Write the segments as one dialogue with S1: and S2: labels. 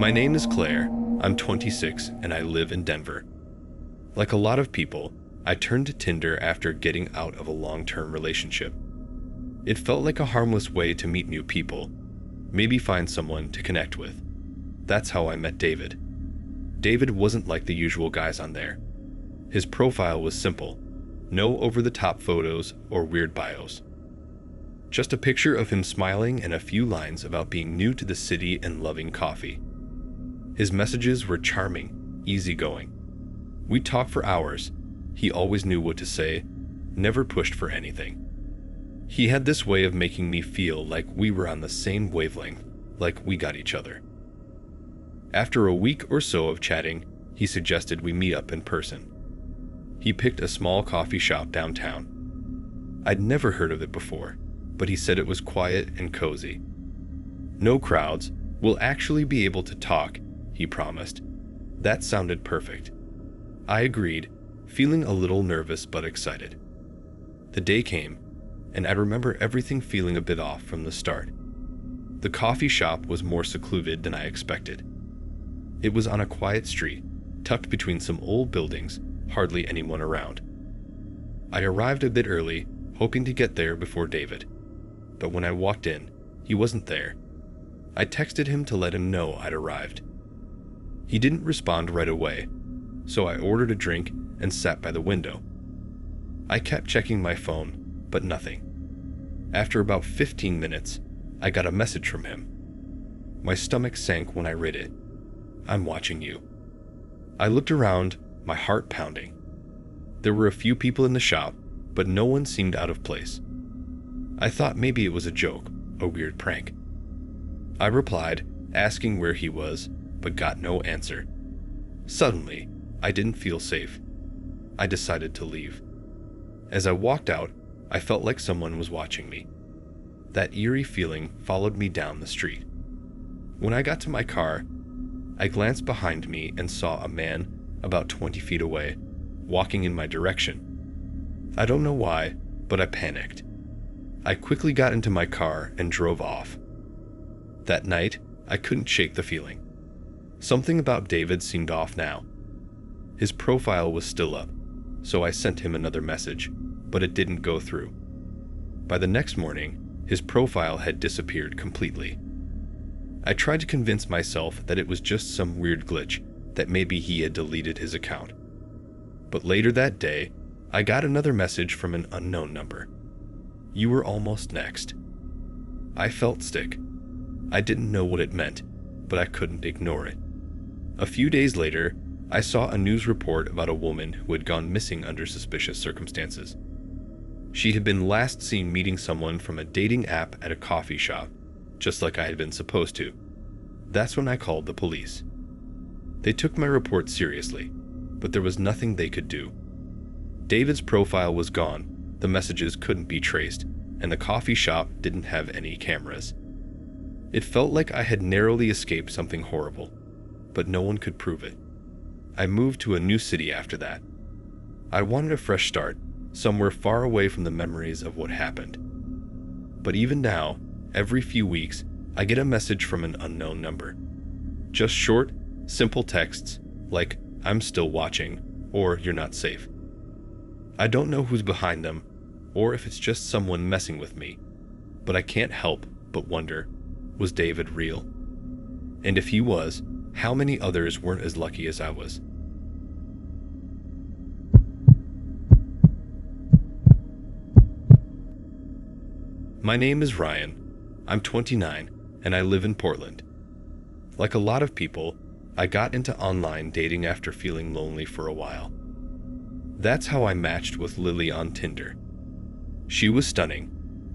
S1: My name is Claire. I'm 26 and I live in Denver. Like a lot of people, I turned to Tinder after getting out of a long-term relationship. It felt like a harmless way to meet new people, maybe find someone to connect with. That's how I met David. David wasn't like the usual guys on there. His profile was simple, no over-the-top photos or weird bios. Just a picture of him smiling and a few lines about being new to the city and loving coffee. His messages were charming, easygoing. We talked for hours. He always knew what to say, never pushed for anything. He had this way of making me feel like we were on the same wavelength, like we got each other. After a week or so of chatting, he suggested we meet up in person. He picked a small coffee shop downtown. I'd never heard of it before, but he said it was quiet and cozy. No crowds, we'll actually be able to talk, he promised. That sounded perfect. I agreed, feeling a little nervous but excited. The day came, and I remember everything feeling a bit off from the start. The coffee shop was more secluded than I expected. It was on a quiet street, tucked between some old buildings, hardly anyone around. I arrived a bit early, hoping to get there before David. But when I walked in, he wasn't there. I texted him to let him know I'd arrived. He didn't respond right away, so I ordered a drink and sat by the window. I kept checking my phone, but nothing. After about 15 minutes, I got a message from him. My stomach sank when I read it. I'm watching you. I looked around, my heart pounding. There were a few people in the shop, but no one seemed out of place. I thought maybe it was a joke, a weird prank. I replied, asking where he was, but got no answer. Suddenly, I didn't feel safe. I decided to leave. As I walked out, I felt like someone was watching me. That eerie feeling followed me down the street. When I got to my car, I glanced behind me and saw a man about 20 feet away, walking in my direction. I don't know why, but I panicked. I quickly got into my car and drove off. That night, I couldn't shake the feeling. Something about David seemed off now. His profile was still up, so I sent him another message, but it didn't go through. By the next morning, his profile had disappeared completely. I tried to convince myself that it was just some weird glitch, that maybe he had deleted his account. But later that day, I got another message from an unknown number. You were almost next. I felt sick. I didn't know what it meant, but I couldn't ignore it. A few days later, I saw a news report about a woman who had gone missing under suspicious circumstances. She had been last seen meeting someone from a dating app at a coffee shop, just like I had been supposed to. That's when I called the police. They took my report seriously, but there was nothing they could do. David's profile was gone, the messages couldn't be traced, and the coffee shop didn't have any cameras. It felt like I had narrowly escaped something horrible, but no one could prove it. I moved to a new city after that. I wanted a fresh start, somewhere far away from the memories of what happened. But even now, every few weeks, I get a message from an unknown number. Just short, simple texts like, I'm still watching, or you're not safe. I don't know who's behind them, or if it's just someone messing with me, but I can't help but wonder, was David real? And if he was, how many others weren't as lucky as I was? My name is Ryan. I'm 29, and I live in Portland. Like a lot of people, I got into online dating after feeling lonely for a while. That's how I matched with Lily on Tinder. She was stunning,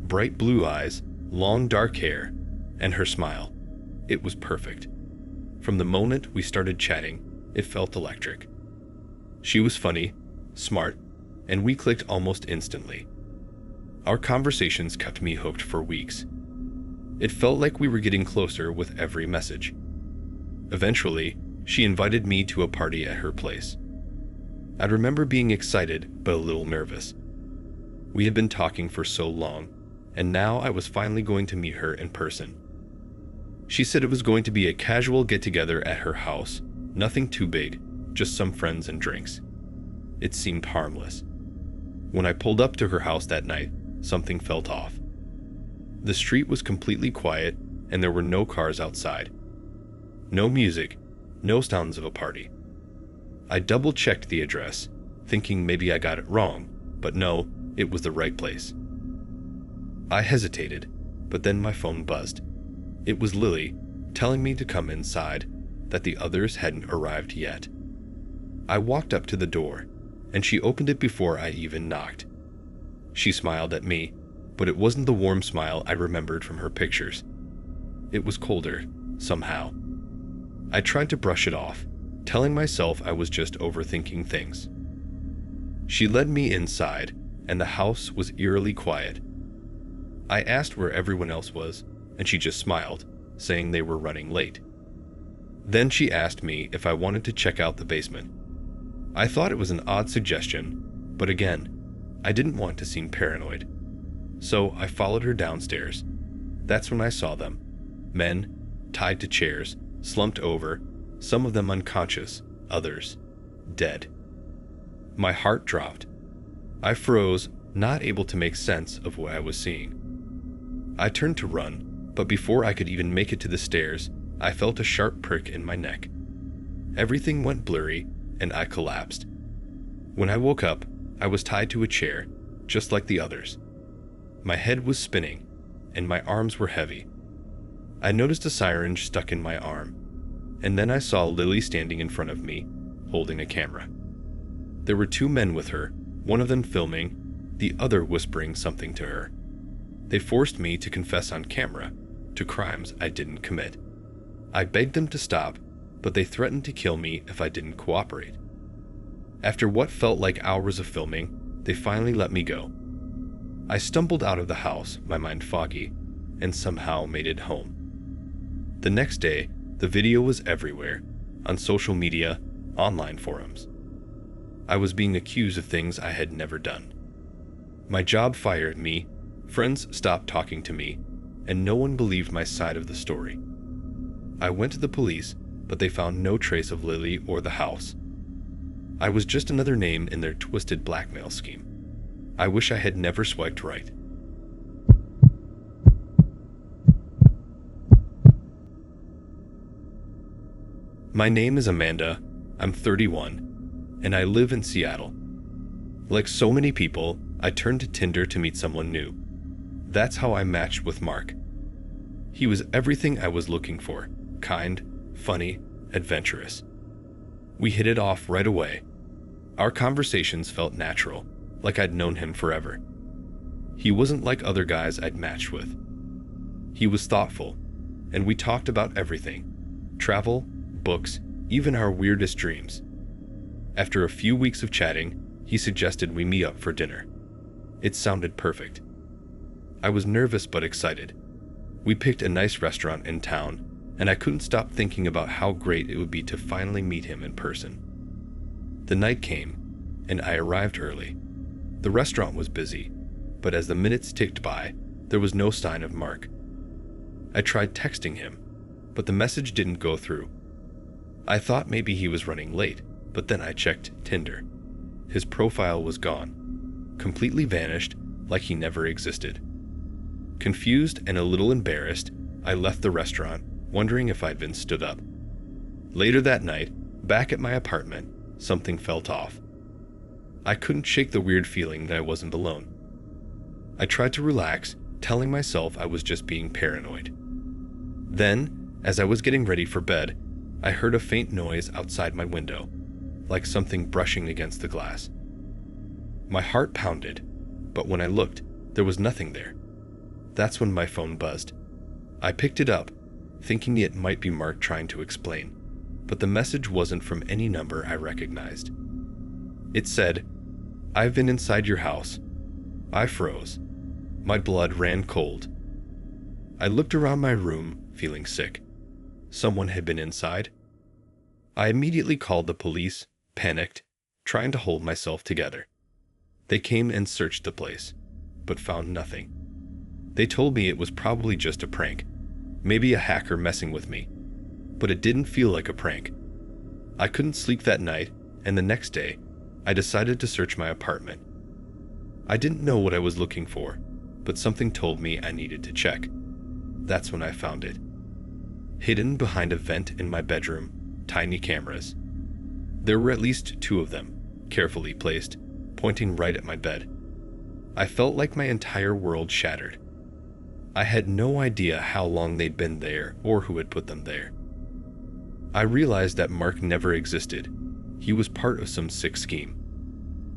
S1: bright blue eyes, long dark hair, and her smile. It was perfect. From the moment we started chatting, it felt electric. She was funny, smart, and we clicked almost instantly. Our conversations kept me hooked for weeks. It felt like we were getting closer with every message. Eventually, she invited me to a party at her place. I remember being excited but a little nervous. We had been talking for so long, and now I was finally going to meet her in person. She said it was going to be a casual get-together at her house, nothing too big, just some friends and drinks. It seemed harmless. When I pulled up to her house that night, something felt off. The street was completely quiet and there were no cars outside. No music, no sounds of a party. I double-checked the address, thinking maybe I got it wrong, but no, it was the right place. I hesitated, but then my phone buzzed. It was Lily, telling me to come inside, that the others hadn't arrived yet. I walked up to the door, and she opened it before I even knocked. She smiled at me, but it wasn't the warm smile I remembered from her pictures. It was colder, somehow. I tried to brush it off, telling myself I was just overthinking things. She led me inside, and the house was eerily quiet. I asked where everyone else was, and she just smiled, saying they were running late. Then she asked me if I wanted to check out the basement. I thought it was an odd suggestion, but again, I didn't want to seem paranoid. So I followed her downstairs. That's when I saw them. Men, tied to chairs, slumped over, some of them unconscious, others dead. My heart dropped. I froze, not able to make sense of what I was seeing. I turned to run, but before I could even make it to the stairs, I felt a sharp prick in my neck. Everything went blurry, and I collapsed. When I woke up, I was tied to a chair, just like the others. My head was spinning, and my arms were heavy. I noticed a syringe stuck in my arm, and then I saw Lily standing in front of me, holding a camera. There were two men with her, one of them filming, the other whispering something to her. They forced me to confess on camera to crimes I didn't commit. I begged them to stop, but they threatened to kill me if I didn't cooperate. After what felt like hours of filming, they finally let me go. I stumbled out of the house, my mind foggy, and somehow made it home. The next day, the video was everywhere, on social media, online forums. I was being accused of things I had never done. My job fired me, friends stopped talking to me, and no one believed my side of the story. I went to the police, but they found no trace of Lily or the house. I was just another name in their twisted blackmail scheme. I wish I had never swiped right. My name is Amanda, I'm 31, and I live in Seattle. Like so many people, I turned to Tinder to meet someone new. That's how I matched with Mark. He was everything I was looking for, kind, funny, adventurous. We hit it off right away. Our conversations felt natural, like I'd known him forever. He wasn't like other guys I'd matched with. He was thoughtful, and we talked about everything: travel, books, even our weirdest dreams. After a few weeks of chatting, he suggested we meet up for dinner. It sounded perfect. I was nervous but excited. We picked a nice restaurant in town, and I couldn't stop thinking about how great it would be to finally meet him in person. The night came, and I arrived early. The restaurant was busy, but as the minutes ticked by, there was no sign of Mark. I tried texting him, but the message didn't go through. I thought maybe he was running late, but then I checked Tinder. His profile was gone, completely vanished, like he never existed. Confused and a little embarrassed, I left the restaurant, wondering if I'd been stood up. Later that night, back at my apartment, something felt off. I couldn't shake the weird feeling that I wasn't alone. I tried to relax, telling myself I was just being paranoid. Then, as I was getting ready for bed, I heard a faint noise outside my window, like something brushing against the glass. My heart pounded, but when I looked, there was nothing there. That's when my phone buzzed. I picked it up, thinking it might be Mark trying to explain, but the message wasn't from any number I recognized. It said, "I've been inside your house." I froze. My blood ran cold. I looked around my room, feeling sick. Someone had been inside. I immediately called the police, panicked, trying to hold myself together. They came and searched the place, but found nothing. They told me it was probably just a prank, maybe a hacker messing with me, but it didn't feel like a prank. I couldn't sleep that night, and the next day, I decided to search my apartment. I didn't know what I was looking for, but something told me I needed to check. That's when I found it. Hidden behind a vent in my bedroom, tiny cameras. There were at least 2 of them, carefully placed, pointing right at my bed. I felt like my entire world shattered. I had no idea how long they'd been there or who had put them there. I realized that Mark never existed. He was part of some sick scheme.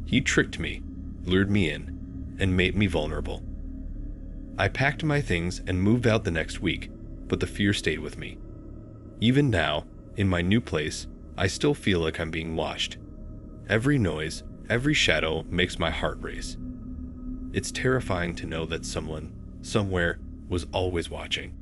S1: He tricked me, lured me in, and made me vulnerable. I packed my things and moved out the next week, but the fear stayed with me. Even now, in my new place, I still feel like I'm being watched. Every noise, every shadow makes my heart race. It's terrifying to know that someone, somewhere, was always watching.